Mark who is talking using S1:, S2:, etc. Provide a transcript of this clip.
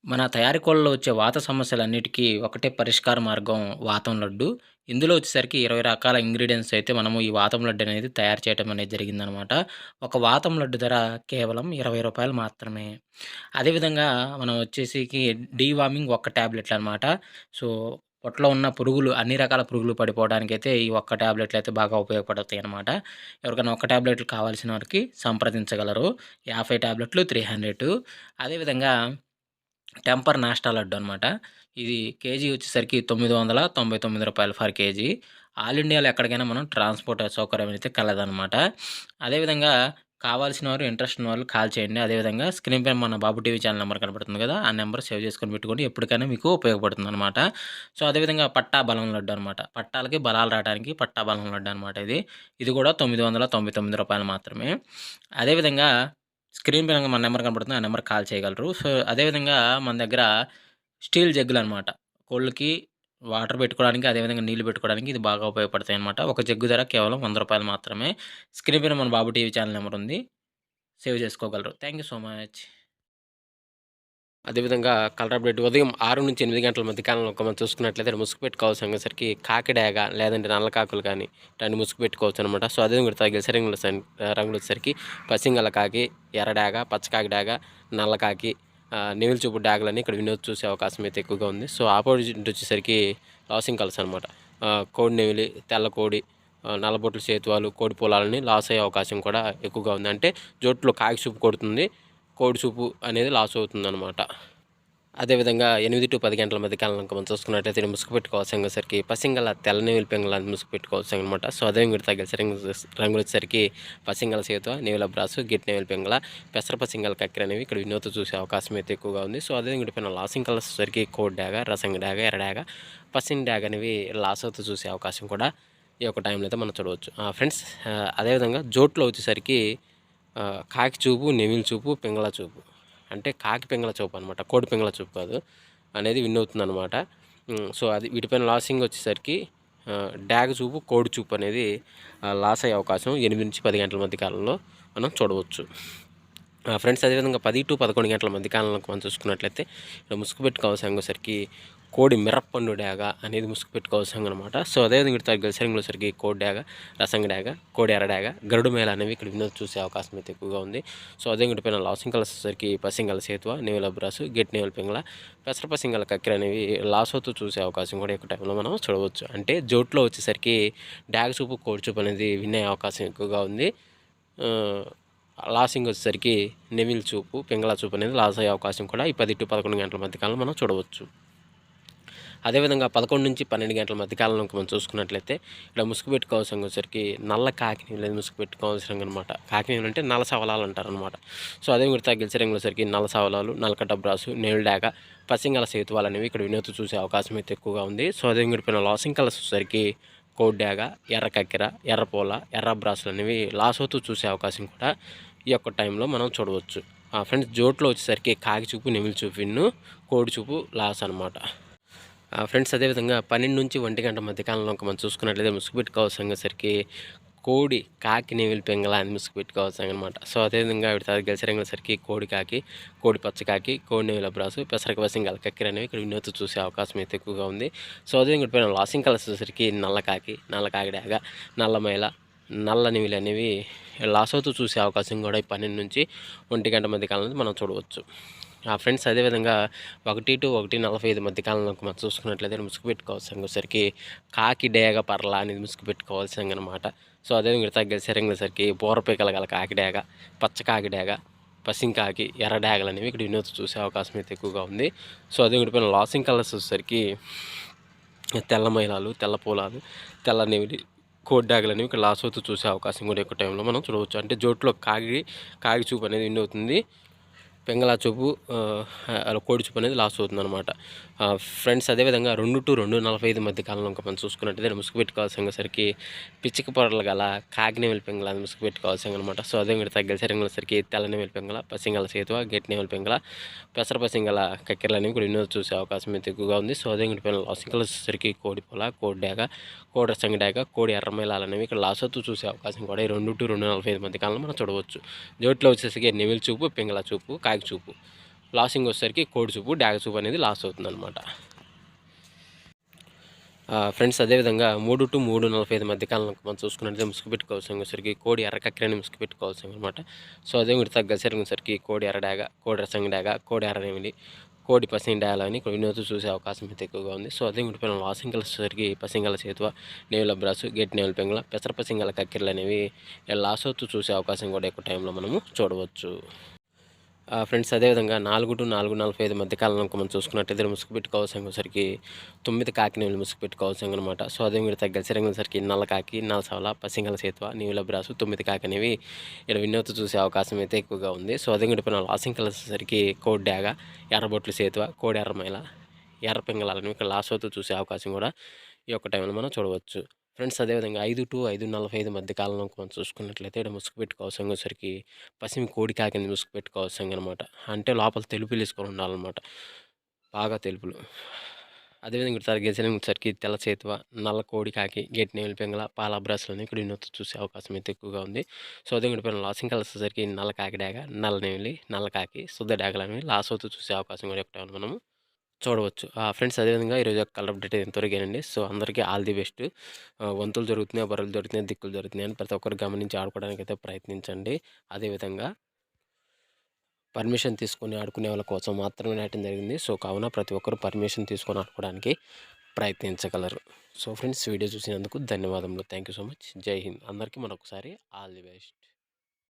S1: మన తయారీ కోళ్ళలో వచ్చే వాత సమస్యలన్నిటికీ ఒకటే పరిష్కార మార్గం వాతం లడ్డు. ఇందులో వచ్చేసరికి 20 రకాల ఇంగ్రీడియెంట్స్ అయితే మనము ఈ వాతం లడ్డు అనేది తయారు చేయటం అనేది జరిగిందనమాట. ఒక వాతం లడ్డు ధర కేవలం రూ. 20 మాత్రమే. అదేవిధంగా మనం వచ్చేసికి డీవార్మింగ్ ఒక్క టాబ్లెట్లనమాట. సో, పొట్టలో ఉన్న పురుగులు అన్ని రకాల పురుగులు పడిపోవడానికైతే ఈ ఒక్క టాబ్లెట్లయితే బాగా ఉపయోగపడతాయనమాట. ఎవరికైనా ఒక్క టాబ్లెట్లు కావాల్సిన వారికి సంప్రదించగలరు. 50 టాబ్లెట్లు 300. అదేవిధంగా టెంపర్ నాస్టా లడ్డు అనమాట. ఇది కేజీ వచ్చేసరికి రూ. 999 ఫర్ కేజీ. ఆల్ ఇండియాలో ఎక్కడికైనా మనం ట్రాన్స్‌పోర్ట్ సౌకర్యం అయితే కలదనమాట. అదేవిధంగా కావాల్సిన వారు, ఇంట్రెస్ట్ ఉన్న వాళ్ళు కాల్ చేయండి. అదేవిధంగా స్క్రీన్ పైన మన బాబు టీవీ ఛానల్ నెంబర్ కనపడుతుంది కదా! ఆ నెంబర్ సేవ్ చేసుకొని పెట్టుకోండి. ఎప్పటికైనా మీకు ఉపయోగపడుతుందనమాట. సో, అదేవిధంగా పట్టా బలం లడ్డు అనమాట. పట్టాలకి బలాలు రావడానికి పట్టా బలం లడ్డు అనమాట ఇది. ఇది కూడా రూ. 999 మాత్రమే. అదేవిధంగా స్క్రీన్ పైన మన నెంబర్ కనపడుతుంది. ఆ నెంబర్‌కి కాల్ చేయగలరు. సో, అదేవిధంగా మన దగ్గర స్టీల్ జగ్గులనమాట. కోళ్ళకి వాటర్ పెట్టుకోవడానికి, అదేవిధంగా నీళ్లు పెట్టుకోవడానికి ఇది బాగా ఉపయోగపడతాయనమాట. ఒక జగ్గు ధర కేవలం రూ. 100 మాత్రమే. స్క్రీన్ పైన మన బాబు టీవీ ఛానల్ నెంబర్ ఉంది. సేవ్ చేసుకోగలరు. Thank you so much.
S2: అదేవిధంగా కలర్ అప్డేట్ ఉదయం 6-8 గంటల మధ్య కాలంలో మనం చూసుకున్నట్లయితే ముసుగు పెట్టుకోవాల్సిన అనేసరికి కాకిడాగ లేదంటే నల్ల కాకులు కానీ ఇట్లాంటి ముసుగు పెట్టుకోవచ్చు అనమాట. సో అదేవిధంగా తగిలిసే రంగులు వచ్చేసరికి పసింగల కాకి, ఎర్రడాగ, పచ్చకాకి డాగ, నల్ల కాకి, నెమిలి చూపు డాగలని ఇక్కడ వినోద్ చూసే అవకాశం అయితే ఎక్కువగా ఉంది. సో ఆపోజిట్ వచ్చేసరికి లాసింగ్ కలర్స్ అనమాట. కోడి నెమిలి, తెల్ల కోడి, నల్లబొట్లు సేతువాలు, కోడి పొలాలని లాస్ అయ్యే అవకాశం కూడా ఎక్కువగా ఉంది. అంటే జోట్లో కాకి చూపు కొడుతుంది, కోడి చూపు అనేది లాస్ అవుతుందన్నమాట. అదేవిధంగా 8-10 గంటల మధ్య కాలంలో మనం చూసుకున్నట్లయితే ముసుగు పెట్టుకోవాల్సరికి పసింగల తెల్లనివిలి పెంగళ ముసుగు పెట్టుకోవాల్సి అనమాట. సో అదే కూడా తగిలిసరి రంగులు వచ్చేసరికి పసింగల సేతువ, నీవుల బ్రాసు, గిట్ నెవిలి పెంగళ, పెసర పసింగల కక్కెర అనేవి ఇక్కడ వినోదం చూసే అవకాశం అయితే ఎక్కువగా ఉంది. సో అదే కూడా పైన లాసింగ్ కలర్స్ వచ్చేసరికి కోడ్ డాగ, రసంగ డాగ, ఎర్రడాగ, పసింగ్ డాగ అనేవి లాస్ అవుతూ చూసే అవకాశం కూడా ఈ యొక్క టైంలో అయితే మనం చూడవచ్చు. ఫ్రెండ్స్, అదేవిధంగా జోట్లో వచ్చేసరికి కాకి చూపు, నెమిలి చూపు, పింగళ చూపు, అంటే కాకి పింగళ చూపు అనమాట, కోడి పింగళ చూపు కాదు అనేది విన్ అవుతుంది అనమాట. సో అది వీటిపైన లాసింగ్ వచ్చేసరికి డాగ్ చూపు, కోడి చూపు అనేది లాస్ అయ్యే అవకాశం 8-10 గంటల మధ్య కాలంలో మనం చూడవచ్చు. ఫ్రెండ్స్, అదేవిధంగా 10-11 గంటల మధ్య కాలంలో మనం చూసుకున్నట్లయితే ఇక్కడ ముసుగు పెట్టుకోవాల్సరికి కోడి మిరప్పండు డాగ అనేది ముసుగు పెట్టుకోవాల్సిన అనమాట. సో అదేవిధంగా ఇక్కడ గెలిసరికి కోడి డాగ, రసంగ డాగ, కోడి ఎర్ర డాగ, గరుడు మేళ అనేవి ఇక్కడ వినోద్ చూసే అవకాశం అయితే ఎక్కువగా ఉంది. సో అదే పైన లాసింగ్ కలర్స్ వచ్చేసరికి పసింగల సేతువ, నేవుల బ్రాసు, గెట్ నేవుల పింగళ, పెసర పసింగల కక్కెర అనేవి లాస్ అవుతూ చూసే అవకాశం కూడా ఎక్కువ టైంలో మనం చూడవచ్చు. అంటే జోట్లో వచ్చేసరికి డాగ్ చూపు, కోడి చూపు అనేది విన్ అయ్యే అవకాశం ఎక్కువగా ఉంది. లాసింగ్ వచ్చేసరికి నెమిల్ చూపు, పింగళ చూపు అనేది లాస్ అయ్యే అవకాశం కూడా ఈ 10-11 గంటల మధ్యకాలంలో మనం చూడవచ్చు. అదేవిధంగా 11-12 గంటల మధ్యకాలంలో మనం చూసుకున్నట్లయితే ఇక్కడ ముసుగు పెట్టుకోవాల్సిన వచ్చేసరికి నల్ల కాకిని లేదు ముసుగు పెట్టుకోవాల్సిన అనమాట. కాకిని అంటే నల్ల సవలాలు అంటారు అనమాట. సో అదే మీరు తగ్గిలిసే రంగులసరికి నల్ల సవలాలు, నల్లకట్ట బ్రాసు, నేల్డాక, పసింగల సేతువాలు అనేవి ఇక్కడ వినోదం చూసే అవకాశం అయితే ఎక్కువగా ఉంది. సో అదే పైన లాసింగ్ కలర్స్ వచ్చేసరికి కోడ్డాగ, ఎర్ర కక్కెర, ఎర్రపోల, ఎర్ర బ్రాసులు అనేవి లాస్ అవుతూ చూసే అవకాశం కూడా ఈ యొక్క టైంలో మనం చూడవచ్చు. ఫ్రెండ్స్, జోట్లో వచ్చేసరికి కాకి చూపు, నెమిలి చూపు విన్ను, కోడి చూపు లాస్ అనమాట. ఫ్రెండ్స్, అదేవిధంగా 12-1 గంట మధ్యకాలంలో మనం చూసుకున్నట్లయితే ముసుగు పెట్టుకోవాల్సరికి కోడి కాకి నెమిలి పెంగళ అని ముసుగు పెట్టుకోవాల్సి అనమాట. సో అదేవిధంగా గెలిసరికి కోడి కాకి, కోడి పచ్చకాకి, కోడి నెమిల బ్రాసు, పెసరక పసింగల కక్కెర అనేవి ఇక్కడ వినోదం చూసే అవకాశం అయితే ఎక్కువగా ఉంది. సో అదేవిధంగా పైన లాసింగ్ కలర్స్ వచ్చేసరికి నల్ల కాకి, నల్ల కాకిడాగ, నల్ల మైల, నల్ల నెమిలి అనేవి లాస్ అవుతూ చూసే అవకాశం కూడా ఈ 12-1 గంట మధ్య కాలంలో మనం చూడవచ్చు. ఫ్రెండ్స్, అదేవిధంగా 1-1:45 మధ్య కాలంలో మనం చూసుకున్నట్లయితే ముసుగు పెట్టుకోవాల్సరికి కాకి డేగ పర్ల అనేది ముసుగు పెట్టుకోవాల్సిన అనమాట. సో అదేవిధంగా తగ్గసరికి బోరపీకల గల కాకి డేగ, పచ్చ కాకి డేగ, పసింకాకి, ఎర్ర డాగలు అనేవి ఇక్కడ వినోదం చూసే అవకాశం అయితే ఎక్కువగా ఉంది. సో అదే పైన లాసింగ్ కలర్స్ వచ్చేసరికి తెల్ల మైలాలు, తెల్ల పూలాలు, తెల్ల నెమిలి, కోడి డాగలు అనేవి ఇక్కడ లాస్ అవుతూ చూసే అవకాశం కూడా ఎక్కువ టైంలో మనం చూడవచ్చు. అంటే జోట్లో కాకి చూపు అనేది విన్ అవుతుంది, పెంగళ చూపు, కోడి చూపు అనేది లాస్ అవుతుంది అనమాట. ఫ్రెండ్స్, అదేవిధంగా 2-2:45 మధ్య కాలంలో ఇంకా మనం చూసుకున్నట్టయితే ముసుగు పెట్టుకోవాల్సరికి పిచ్చిక పొరలు గల కాకినేమిలి పెంగళ అని ముసుగు పెట్టుకోవాల్సిన అనమాట. సో అదే మీరు తగ్గలిసే రంగులసరికి తెల్లనేమిలి పెంగళ, పసింగల సేతువ, గెట్ నేమిలి పెంగళ, పెసర పసింగల కక్కెరలు అనేవి కూడా వినోదం చూసే అవకాశం అయితే ఎక్కువగా ఉంది. సో అదే పైన లాసింగ్ కలర్స్ వచ్చేసరికి కోడి పొల, కోడి డాగ, కోడి రసంగి డాగ, కోడి ఎర్రమైలాలు అనేవి ఇక్కడ లాస్ అవుతూ చూసే అవకాశం కూడా ఈ 2-2:45 మధ్య కాలంలో మనం చూడవచ్చు. జోట్లో వచ్చేసరికి నెమిలి చూపు, పింగళ చూపు, కాకి చూపు లాసింగ్ వచ్చేసరికి కోడి చూపు డాగ చూపు అనేది లాస్ అవుతుందన్నమాట. ఫ్రెండ్స్ అదేవిధంగా 3 to 3:45 మధ్య కాలంలో మనం చూసుకున్నట్లయితే ముసుగు పెట్టుకోవాల్సిన వచ్చేసరికి కోడి ఎర్ర కక్కిరని ముసుగు పెట్టుకోవాల్సింది అనమాట. సో అదే విడత గసరికి వచ్చేసరికి కోడి ఎర్ర డాగ, కోడి రసంగి డాగ, కోడి ఎర్ర నెమిలి, కోడి పసింగి డాగ అని వినోదం చూసే అవకాశం అయితే ఎక్కువగా ఉంది. సో అదే విడిపోయిన లాసింగ్ వచ్చేసరికి పసింగల చేతువ, నేవుల బ్రాసు, గేట్ నేవుల పెంగళ, పెసర పసింగల కక్కిరలు అనేవి లాస్ అవుతూ చూసే అవకాశం కూడా ఎక్కువ టైంలో మనము చూడవచ్చు. ఫ్రెండ్స్ అదేవిధంగా 4 to 4:45 మధ్య కాలంలో మనం చూసుకున్నట్టయితే ముసుగు పెట్టుకోవాల్సరికి 9 కాకినేవులు ముసుగు పెట్టుకోవాల్సిందనమాట. సో అదే మీరు తగ్గసరికి నల్ల కాకి, నల్ల సవల, పసింగల సేతువ, నీవుల బ్రాసు, 9 కాకి అనేవి ఇక్కడ వినోద్ చూసే అవకాశం అయితే ఎక్కువగా ఉంది. సో అదే విడిపోయిన లాసింగ్ వచ్చేసరికి కోడి డాగ, ఎర్రబొట్లు సేతువ, కోడి ఎర్రమైల, ఎర్ర పింగళాలను ఇక్కడ లాస్ అవుతూ చూసే అవకాశం కూడా ఈ యొక్క టైంలో మనం చూడవచ్చు. ఫ్రెండ్స్ అదేవిధంగా 5 to 5:45 మధ్య కాలంలో మనం చూసుకున్నట్లయితే ఇక్కడ ముసుగు పెట్టుకోవాల్సిన వచ్చేసరికి పసిమి కోడి కాకిని ముసుగు పెట్టుకోవాల్సింది అనమాట. అంటే లోపల తెలుపులు వేసుకొని ఉండాలన్నమాట, బాగా తెలుపులు. అదేవిధంగా ఇక్కడ గెలిచినసరికి తెల్ల చేతువ, నల్ల కోడి కాకి, గేట్ నేవుల పెంగళ, పాల బ్రాసులని ఇక్కడ వినోద్ చూసే అవకాశం అయితే ఎక్కువగా ఉంది. సో అదే ఇక్కడ లాసింగ్ కలర్స్ వచ్చేసరికి నల్ల కాకి డాగ, నల్ల నేవిలి, నల్ల కాకి, శుద్ధ డాగలు అనేవి లాస్ అవుతూ చూసే అవకాశం కూడా ఎక్కువ మనము చూడవచ్చు. ఫ్రెండ్స్ అదేవిధంగా ఈరోజు కలర్ అప్డేట్ ఎంతవరకేనండి. సో అందరికీ ఆల్ ది బెస్ట్. వంతులు జరుగుతున్నాయి, బర్రెలు జరుగుతున్నాయి, దిక్కులు జరుగుతున్నాయి అని ప్రతి ఒక్కరు గమనించి ఆడుకోవడానికి అయితే ప్రయత్నించండి. అదేవిధంగా పర్మిషన్ తీసుకొని ఆడుకునే వాళ్ళ కోసం మాత్రమే నాటడం జరిగింది. సో కావున ప్రతి ఒక్కరు పర్మిషన్ తీసుకొని ఆడుకోవడానికి ప్రయత్నించగలరు. సో ఫ్రెండ్స్ వీడియో చూసినందుకు ధన్యవాదములు. Thank you so much. జై హింద్. అందరికీ మరొకసారి ఆల్ ది బెస్ట్.